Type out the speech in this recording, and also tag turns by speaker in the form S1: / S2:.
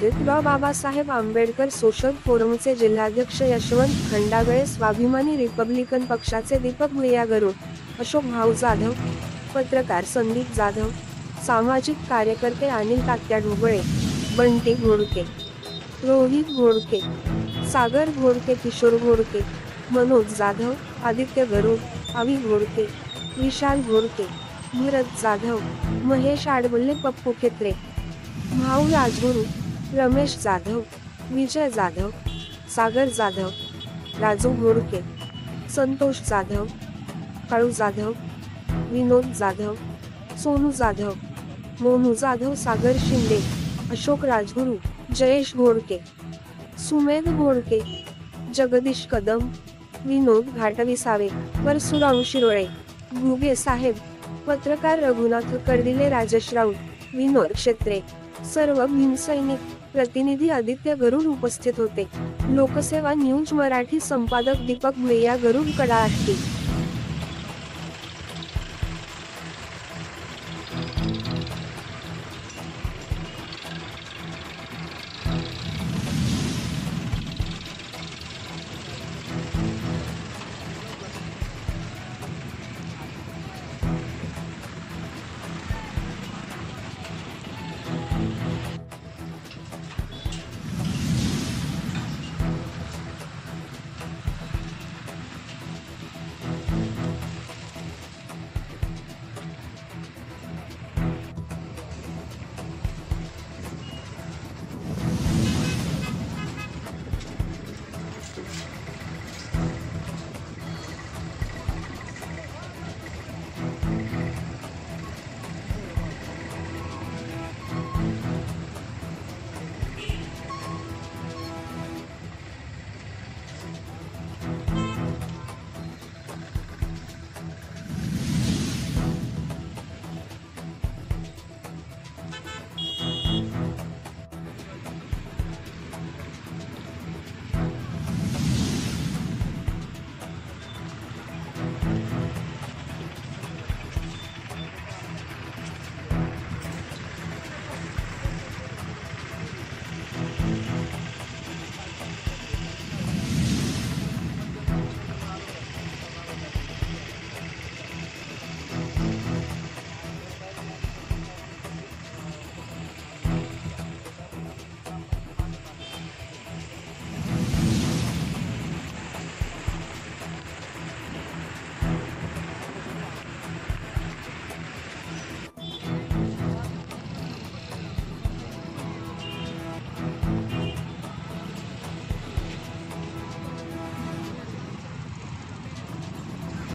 S1: उपस्थित डॉ. बाबासाहेब आंबेडकर सोशल फोरमचे जिल्हाध्यक्ष यशवंत खंडागळे, स्वाभिमानी रिपब्लिकन पक्षाचे दीपक भैया गरुड, अशोक भाऊ जाधव, पत्रकार संदीप जाधव, सामाजिक कार्यकर्ते अनिल तात्या ढोबळे, बंटी घोडके, रोहित घोडके, सागर घोडके, किशोर घोडके, मनोज जाधव, आदित्य गरुड, अवी घोडके, विशाल घोडके, भरत जाधव, महेश आडबल्ले, पप्पू खेत्रे, भाऊ राजगुरू, रमेश जाधव, विजय जाधव, सागर जाधव, राजू घोडके, संतोष जाधव, काळू जाधव, विनोद जाधव, सोनू जाधव, मोनू जाधव, सागर शिंदे, अशोक राजगुरू, जयेश घोडके, सुमेध घोडके, जगदीश कदम, विनोद घाटविसावे, परशुराम शिरोळे, घुगे साहेब, पत्रकार रघुनाथ कर्डिले, राजेश राऊत, विनोद क्षेत्रे, सर्व भीमसैनिक, प्रतिनिधी आदित्य गरुड उपस्थित होते. लोकसेवा न्यूज मराठी संपादक दीपक भैया गरुड, कडा आष्टी.